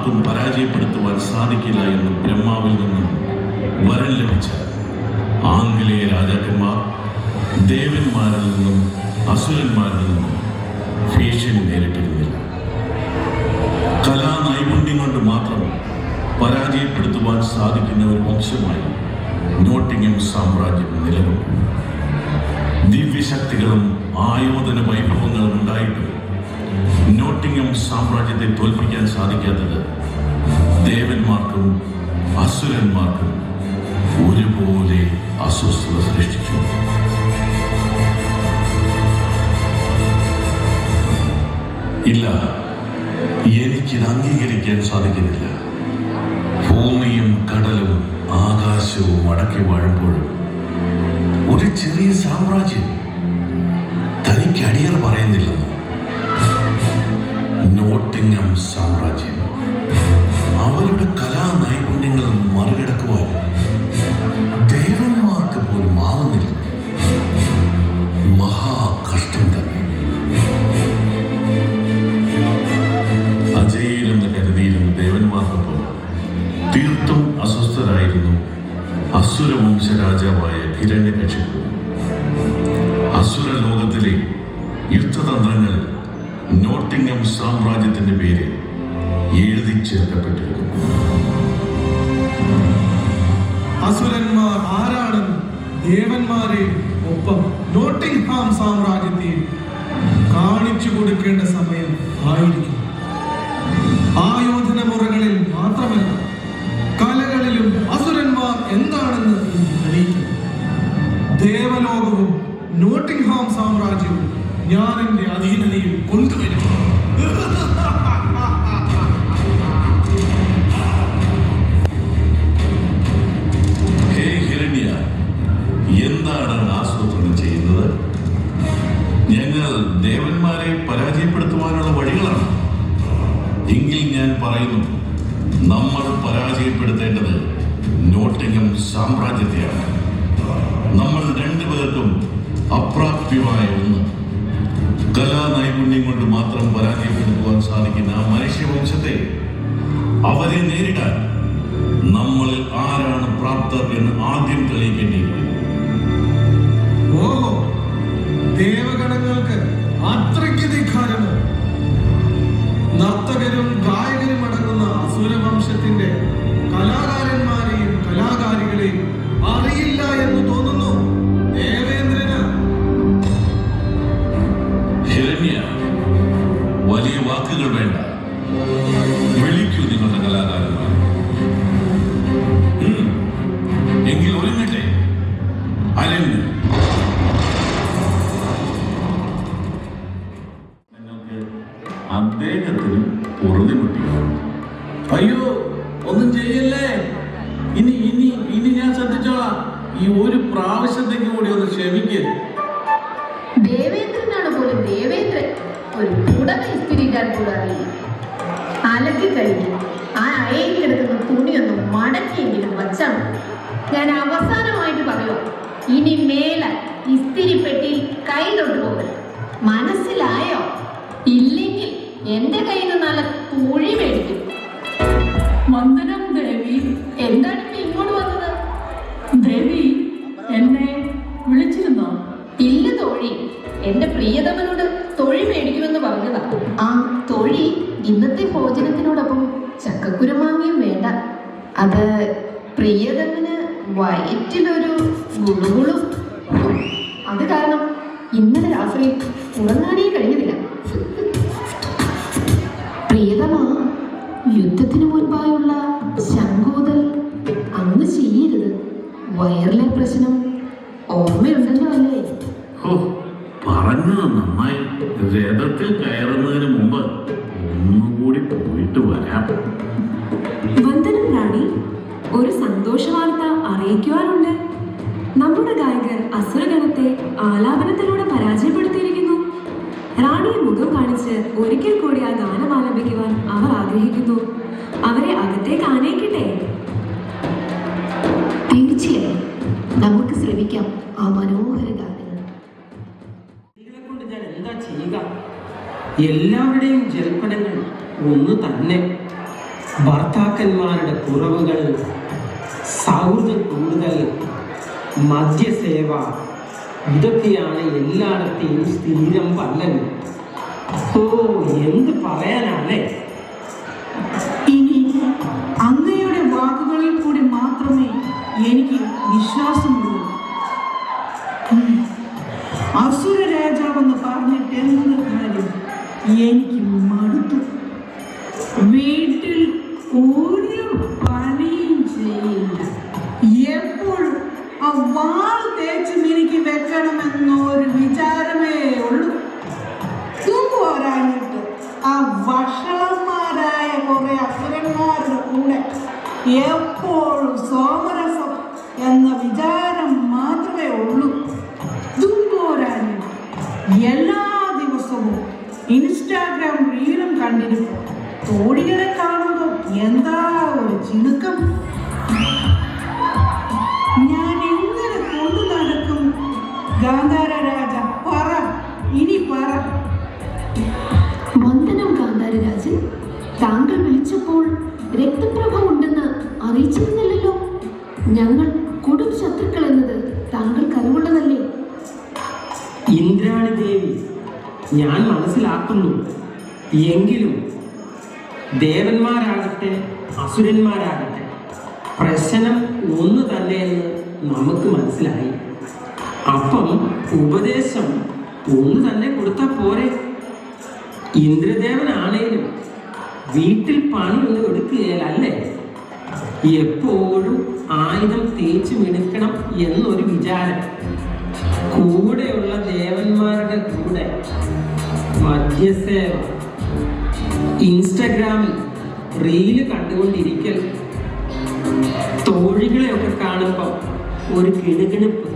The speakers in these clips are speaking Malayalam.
ആർക്കും പരാജയപ്പെടുത്തുവാൻ സാധിക്കില്ല എന്ന് ബ്രഹ്മാവിൽ നിന്നും വരം ലഭിച്ച ആംഗലേയ രാജാക്കന്മാർ ദേവന്മാരിൽ നിന്നും അസുരന്മാരിൽ നിന്നും ഭീഷണി നേരിട്ടിരുന്നില്ല. കലാനൈപുണ്യം കൊണ്ട് മാത്രം പരാജയപ്പെടുത്തുവാൻ സാധിക്കുന്ന ഒരു വംശമായി നോട്ടിംഗം സാമ്രാജ്യം നിലകൊണ്ടു. ദിവ്യശക്തികളും ആയോധന വൈഭവങ്ങളും ഉണ്ടായിട്ടും നോട്ടിംഗം സാമ്രാജ്യത്തെ തോൽപ്പിക്കാൻ സാധിക്കാത്തത് ദേവന്മാർക്കും അസുരന്മാർക്കും ഒരുപോലെ അസ്വസ്ഥത സൃഷ്ടിച്ചു. ഇല്ല, എനിക്കിത് അംഗീകരിക്കാൻ സാധിക്കുന്നില്ല. ഭൂമിയും കടലും ആകാശവും അടക്കി വാഴുമ്പോഴും ഒരു ചെറിയ സാമ്രാജ്യം തനിക്ക് അടിയറ പറയുന്നില്ലെന്ന്. നോട്ടിംഗം സാമ്രാജ്യം അവരുടെ കലാ നൈപുണ്യങ്ങൾ മറികടക്കുവാൻ ദേവന്മാർക്ക് പോലും ആവുന്നില്ല. മഹാകഷ്ടം തന്നെ. അജയിലെന്ന് കരുതിയിരുന്ന ദേവന്മാർക്കൊപ്പം തീർത്തും അസ്വസ്ഥരായിരുന്നു അസുരവംശ രാജാവായ ഹിരണ്യകശിപു. അസുര ലോകത്തിലെ യുദ്ധതന്ത്രങ്ങൾ നോട്ടിംഗം സാമ്രാജ്യത്തിന്റെ പേര് എഴുതി ചേർക്കപ്പെട്ടിരുന്നു. അസുരന്മാർ ആരാണെന്ന് ദേവന്മാരെ ഒപ്പം നോട്ടിംഗ്ഹാം സാമ്രാജ്യത്തെ കാണിച്ചു കൊടുക്കേണ്ട സമയം ആയിരിക്കും. ആയോധന മുറകളിൽ മാത്രമല്ല, കലകളിലും അസുരന്മാർ എന്താണെന്ന് തെളിയിക്കും. ദേവലോകവും നോട്ടിംഗ്ഹാം സാമ്രാജ്യവും ഞാൻ എന്റെ അധീനതയിൽ കൊണ്ടുവരും. ഹേ ഹിരണ്യ, എന്താണ് ആസൂത്രണം ചെയ്യുന്നത്? ഞങ്ങൾ ദേവന്മാരെ പരാജയപ്പെടുത്തുവാനുള്ള വഴികളാണ്. എങ്കിൽ ഞാൻ പറയുന്നു, നമ്മൾ പരാജയപ്പെടുത്തേണ്ടത് നോട്ടിംഗം സാമ്രാജ്യത്തെയാണ്. നമ്മൾ രണ്ടുപേർക്കും അപ്രാപ്യമായ ഒന്ന്, കലാനൈപുണ്യം കൊണ്ട് മാത്രം പരാജയപ്പെടുത്തുവാൻ സാധിക്കുന്ന ആ മനുഷ്യവംശത്തെ, അവരെ നേരിടാൻ നമ്മളിൽ ആരാണ് പ്രാപ്തർ എന്ന് ആദ്യം തെളിയിക്കേണ്ടിയിരിക്കുന്നു. ഓഹോ, ദേവഗണങ്ങൾക്ക് അത്രയ്ക്ക് ധിക്കാരമോ? നർത്തകരും ഗായകരും അടങ്ങുന്ന അസുരവംശത്തിന്റെ കലാകാരന്മാരെയും കലാകാരികളെയും അറിയില്ല എന്ന് തോന്നുന്നു ദേവേന്ദ്രന്. ഹിരണ്യ, വലിയ വാക്കുകൾ വേണ്ട. വിളിക്കൂ നിങ്ങളുടെ കലാകാരന്മാർ. എങ്കിൽ ഒരുങ്ങട്ടെ. അരങ്ങ് അദ്ദേഹത്തിന് പൊറുതിമുട്ടി. അയ്യോ, ഒന്നും ചെയ്യല്ലേ. ഇനി ഇനി ഇനി ഞാൻ ശ്രദ്ധിച്ചോളാം. ഈ ഒരു പ്രാവശ്യത്തേക്ക് കൂടി ഒന്ന് ക്ഷമിക്കേ. ദേവേന്ദ്രനാണ് പോലും ദേവേന്ദ്രൻ. ഒരു കുടമ ഇസ്തിരിക്കാൻ പോലും അറിയില്ല. അലക്കി കഴിഞ്ഞു ആ അയയിൽ കിടക്കുന്ന തുണിയൊന്നും മടക്കിയെങ്കിലും വച്ചാണ്. ഞാൻ അവസാനമായിട്ട് പറയുക, ഇനി മേലെ ഇസ്തിരിപ്പെട്ടി കൈ തൊട്ടുപോകരുത്. മനസ്സിലായോ? ഇല്ലെങ്കിൽ എന്റെ കയ്യിൽ നിന്ന് നല്ല കുഴി മേടിക്കും. വന്ദനം ദേവി. എന്താണ് ഇപ്പൊ ഇങ്ങോട്ട് വന്നത്? ദേവി എന്നെ വിളിച്ചിരുന്നോ? ഇല്ല തോഴി, എന്റെ പ്രിയതമനോട് തൊഴി മേടിക്കുമെന്ന് പറഞ്ഞതാ. ആ തൊഴി ഇന്നത്തെ ഭോജനത്തിനോടൊപ്പം ചക്കക്കുരുമാങ്ങിയും വേണ്ട. അത് പ്രിയതമന് വയറ്റിലൊരു ഗുളുകുളു. അത് കാരണം ഇന്നലെ രാത്രി ഉറങ്ങാനേ കഴിഞ്ഞതില്ല. പ്രിയതമാ, യുദ്ധത്തിന് മുൻപായുള്ള ശങ്കൂതൽ അങ്ങ് ചെയ്യരുത്. വയറിലെ പ്രശ്നം ഓർമ്മയുണ്ടല്ലോ അല്ലേ? പറഞ്ഞത് നന്നായി. രഥത്തിൽ കയറുന്നതിന് മുമ്പ് ഒന്നുകൂടി പോയിട്ട് വരാം. വന്ദനം റാണി, ഒരു സന്തോഷ വാർത്ത അറിയിക്കുവാനുണ്ട്. നമ്മുടെ ഗായകർ അസുരഗണത്തെ ആലാപനത്തിലൂടെ പരാജയപ്പെടുത്തിയിരിക്കുന്നു. റാണിയെ മുഖം കാണിച്ച് ഒരിക്കൽ കൂടി ആ ഗാനം ആലപിക്കുവാൻ അവർ ആഗ്രഹിക്കുന്നു. അവരെ അകത്തേക്ക് ആനയിക്കട്ടെ. തീർച്ചയായും നമുക്ക് ശ്രമിക്കാം ആ മനോഹര ഗാനം. കൊണ്ട് ഞാൻ എന്താ ചെയ്യുക? എല്ലാവരുടെയും ജൽപ്പനങ്ങൾ ഒന്ന് തന്നെ. ഭർത്താക്കന്മാരുടെ കുറവുകൾ, സൗഹൃദ കൂടുതൽ, മദ്യസേവ, ഇതൊക്കെയാണ് എല്ലായിടത്തെയും സ്ഥിരം പല്ലവി. ഓ, എന്ത് പറയാനാണേ. ഇനി അങ്ങയുടെ വാക്കുകളിൽ കൂടി മാത്രമേ എനിക്ക് വിശ്വാസമുള്ളൂ. അസുര രാജാവെന്ന് പറഞ്ഞിട്ട് എന്ത് കാര്യം? എനിക്ക് മടുത്തു. വീട്ടിൽ ഒരു പണിയും ചെയ്യില്ല. എപ്പോഴും ആ വാൾ തേച്ച് എനിക്ക് വെക്കണമെന്നൊരു വിചാരമേ ഉള്ളൂ. പോരാഞ്ഞിട്ട് ആ വഷളന്മാരായ കുറെ അസുരന്മാരുടെ കൂടെ എപ്പോഴും സോമരസം എന്ന വിചാരം മാത്രമേ ഉള്ളൂ. പോരാഞ്ഞിട്ട് എല്ലാ ദിവസവും ഇൻസ്റ്റാഗ്രാം റീലും കണ്ടിരിക്കും. തോഴികളെ കാണുമ്പോൾ എന്താ ഒരു ചിണുക്കം. ഞാൻ എങ്ങനെ കൊണ്ടു നടക്കും? ഗാന്ധാര രാജ, പറ, ഇനി പറ. വന്ദനം ഗാന്ധാരരാജൻ. താങ്കൾ വിളിച്ചപ്പോൾ രക്തപ്രഭ ഉണ്ടെന്ന് അറിയിച്ചിരുന്നില്ലല്ലോ. ഞങ്ങൾ കൊടും ശത്രുക്കൾ എന്നത് താങ്കൾക്ക് അറിവുള്ളതല്ലേ? ഇന്ദ്രാണി ദേവി, ഞാൻ മനസ്സിലാക്കുന്നു. എങ്കിലും ദേവന്മാരാകട്ടെ അസുരന്മാരാകട്ടെ പ്രശ്നം ഒന്ന് തന്നെയെന്ന് നമുക്ക് മനസ്സിലായി. അപ്പം ഉപദേശം ഒന്ന് തന്നെ കൊടുത്താൽ പോരെ? ഇന്ദ്രദേവനാണേലും വീട്ടിൽ പണിയൊന്നും എടുക്കുകയല്ലേ. എപ്പോഴും ആയുധം തേച്ച് മിനുക്കണം എന്നൊരു വിചാരം. കൂടെയുള്ള ദേവന്മാരുടെ കൂടെ മദ്യസേവ, ഇൻസ്റ്റഗ്രാമിൽ റീല് കണ്ടുകൊണ്ടിരിക്കൽ, തോഴികളെയൊക്കെ കാണുമ്പോൾ ഒരു കിണുകിണിപ്പ്.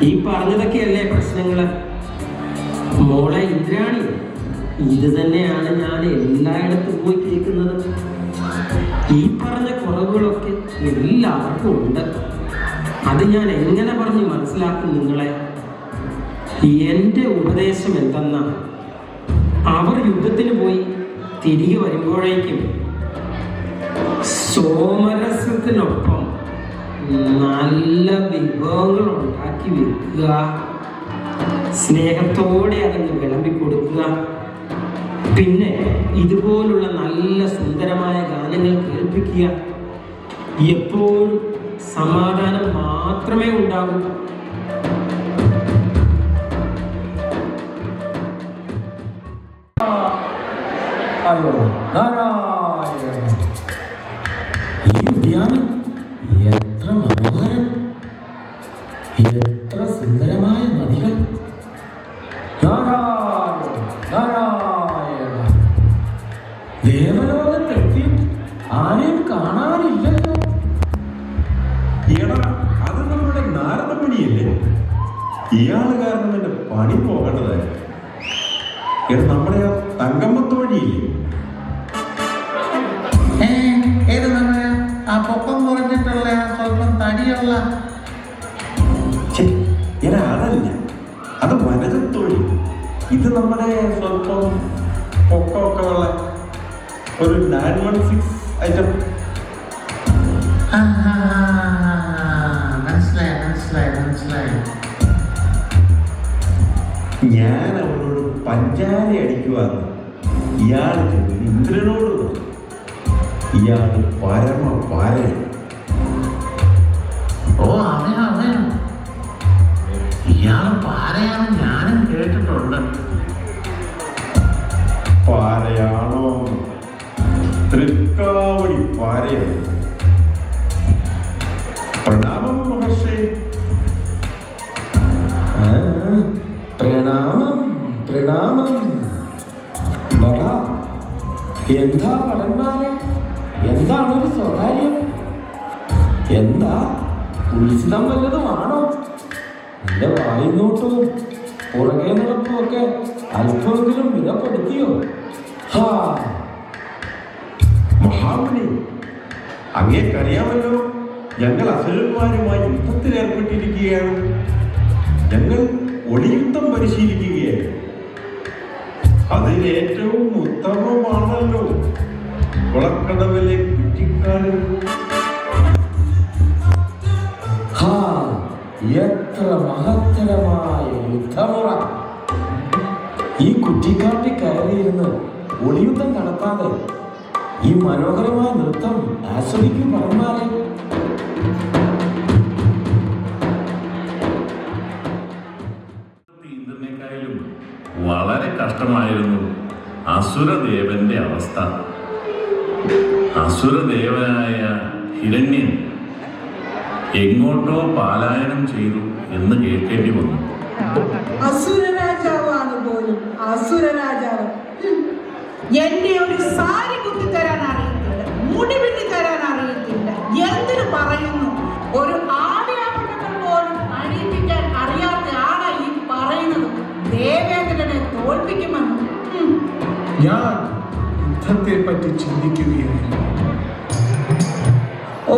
ഈ പറഞ്ഞതൊക്കെയല്ലേ പ്രശ്നങ്ങള്? മോളെ ഇന്ദ്രാണി, ഇത് തന്നെയാണ് ഞാൻ എല്ലായിടത്തും പോയി കേൾക്കുന്നത്. ഈ പറഞ്ഞ കുറവുകളൊക്കെ എല്ലാവർക്കും ഉണ്ട്. അത് ഞാൻ എങ്ങനെ പറഞ്ഞ് മനസ്സിലാക്കും നിങ്ങളെ? എൻ്റെ ഉപദേശം എന്തെന്നാ, അവർ യുദ്ധത്തിന് പോയി തിരികെ വരുമ്പോഴേക്കും സോമരസത്തിനൊപ്പം നല്ല വിഭവങ്ങൾ ഉണ്ടാക്കി വെക്കുക, സ്നേഹത്തോടെ അതങ്ങ് വിളമ്പി കൊടുക്കുക. പിന്നെ ഇതുപോലുള്ള നല്ല സുന്ദരമായ ഗാനങ്ങൾ കേൾപ്പിക്കുക. എപ്പോഴും സമാധാനം മാത്രമേ ഉണ്ടാകൂ. അയ്യോ നാരായണ, ഈ ഉദ്യാനം എത്ര മനോഹരം, എത്ര സുന്ദരമായ നദികൾ. നാരായണ നാരായണ, ദേവലോകത്തെത്തി ആരെയും കാണാനില്ലല്ലോ. എടാ, അത് നമ്മുടെ നാരദമണിയല്ലേ? ഇയാള് കാരണം എന്റെ പണി പോകേണ്ടതായിരുന്നു. എടാ, നമ്മുടെ ആ തങ്കമ്മത്തോഴിയില്ലേ? ഏത് നമ്മുടെ ആ പൊക്കം കുറഞ്ഞിട്ടുള്ള സ്വല്പം തടിയുള്ള? എടാ, അതല്ല, അത് വനജത്തോഴി. ഇത് നമ്മുടെ സ്വല്പം പൊക്കമൊക്കെ ഉള്ള ഒരു 916 ഐറ്റം. മനസ്സിലായി മനസ്സിലായി മനസ്സിലായി. ഞാൻ അവരോട് പഞ്ചാര അടിക്കുവാന്ന് ഇയാള് ഇന്ദ്രനോട് പറഞ്ഞു. ഇയാള് പരമ പാരൻ. ഓ, അറിയാം അറിയാം, ഇയാള് പാരയാണ്, ഞാനും കേട്ടിട്ടുണ്ട്. പാരയാണോ? തൃക്കാവടി പാരയാണ്. പ്രണാമം മഹർഷി. പ്രണാമം പ്രണാമം. എന്താ വടന്മാരെ, എന്താണൊരു സ്വകാര്യം? എന്താ ഉത്സിതം വല്ലതുമാണോ? എന്റെ വായുനോട്ടവും പുറകെ നടപ്പും ഒക്കെ അല്പമെങ്കിലും മിതപ്പെടുത്തിയോ? മഹാമുനി, അങ്ങേക്കറിയാമല്ലോ, ഞങ്ങൾ അസുരന്മാരുമായി യുദ്ധത്തിൽ ഏർപ്പെട്ടിരിക്കുകയാണ്. ഞങ്ങൾ ഒളിയുദ്ധം പരിശീലിക്കുകയാണ്. അതിലേറ്റവും ഉത്തമമാണല്ലോ കുളക്കടവിലെ കുറ്റിക്കാട്. എത്ര മഹത്തരമായ യുദ്ധമുറ! ഈ കുറ്റിക്കാട്ടിൽ കയറിയിരുന്ന് ഒളിയുദ്ധം നടത്താതെ ഈ മനോഹരമായ നൃത്തം ആസ്വദിക്കും പറഞ്ഞാലേ. ഇന്ദ്രനേക്കാളും വളരെ കഷ്ടമായിരുന്നു അസുരദേവന്റെ അവസ്ഥ. അസുരദേവനായ ഹിരണ്യൻ എങ്ങോട്ടോ പലായനം ചെയ്തു എന്ന് കേൾക്കേണ്ടി വന്നു. അസുരരാജാവാണ് പോലും അസുരരാജാവ്. എന്നെ ഒരു സാരി കുത്തി തരാൻ അറിയത്തില്ല, മുടി പിന്നി തരാൻ അറിയത്തില്ല. എന്തിനു പറയുന്നു? ഒരു ആദ്യാപനങ്ങൾ പോലും അണിയിപ്പിക്കാൻ അറിയാത്ത ആളാ ഈ പറയുന്നത്. ദേവേന്ദ്രനെ തോൽപ്പിക്കുമെന്ന്. ഞാൻ യുദ്ധത്തെ പറ്റി ചിന്തിക്കുകയാണ്. ഓ,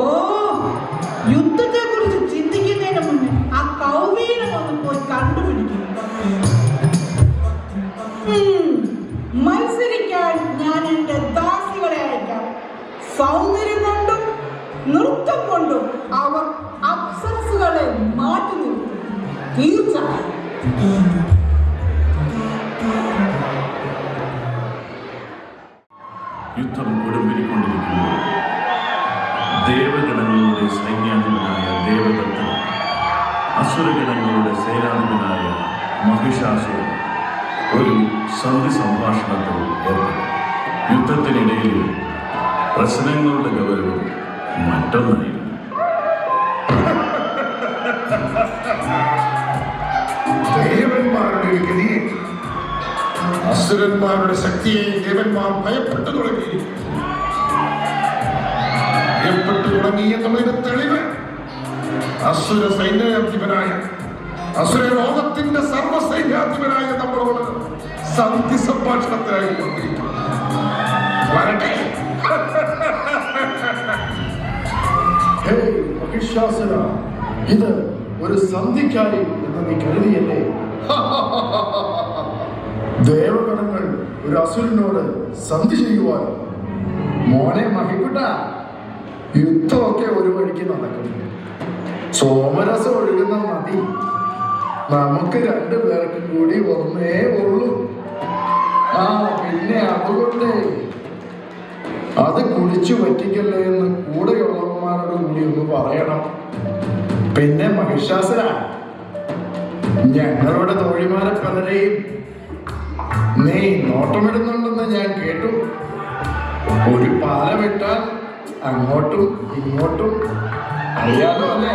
യുദ്ധത്തെ കുറിച്ച് ചിന്തിക്കുന്നതിന് മുന്നേ ആ കൗവീനം ഒന്ന് പോയി കണ്ടുപിടിക്കും. മത്സരിക്കാൻ ഞാൻ എന്റെ ദാസികളെ അയക്കാം. സൗന്ദര്യം കൊണ്ടും നൃത്തം കൊണ്ടും അവർ അപ്സരസുകളെ മാറ്റി നിർത്തും. തീർച്ചയായും. യുദ്ധം കൊടുമ്പിരിക്കൊണ്ടിരിക്കുമ്പോൾ ദേവഗണങ്ങളുടെ സൈന്യാധിപനായ ദേവദത്തൻ അസുരഗണങ്ങളുടെ സേനാധിപനായ മഹിഷാസുരൻ ഒരു സന്ധി സംഭാഷണത്തിൽ ഏർപ്പെട്ടു. യുദ്ധത്തിനിടയിൽ പ്രശ്നങ്ങളുടെ ഗൗരവം മറ്റൊന്നായിരുന്നു. ദേവന്മാരുടെ ഒരു ഗതിയെ അസുരന്മാരുടെ ശക്തിയെ ദേവന്മാർ ഭയപ്പെട്ടു തുടങ്ങിയിരിക്കുന്നു. ഭയപ്പെട്ടു തുടങ്ങി എന്നുള്ളതിന് തെളിവ് അസുര സൈന്യാധിപനായ അസുര ലോകത്തിന്റെ സർവ്വസൈന്യാധിപനായ നമ്മളോട് സന്ധി സംഭാഷണത്തിനായി കൊണ്ടിരിക്കുന്നു. വരട്ടെ. മഹിഷാസുര, ഇത് ഒരു സന്ധിക്കാരി എന്ന് നീ കരുതിയല്ലേ? ദേവഗണങ്ങൾ ഒരു അസുരനോട് സന്ധി ചെയ്യുവാൻ? മോനെ മഹിക്കുട്ട, യുദ്ധമൊക്കെ ഒരു വഴിക്ക് നടക്കും. സോമരസം ഒഴുകുന്ന നദി നമുക്ക് രണ്ടുപേർക്കും കൂടി ഒന്നേ ഉള്ളൂ. പിന്നെ അതുകൊണ്ട് അത് കുടിച്ചു പറ്റിക്കല്ലേ എന്ന് കൂടെയുള്ളവന്മാരോട് കൂടി ഒന്ന് പറയണം. പിന്നെ മഹിഷാസുര, ഞങ്ങളുടെ തോഴിമാരെ പലരെയും നീ നോട്ടമിടുന്നുണ്ടെന്ന് ഞാൻ കേട്ടു. ഒരു പാലമിട്ടാൽ അങ്ങോട്ടും ഇങ്ങോട്ടും അറിയാലോ അല്ലേ?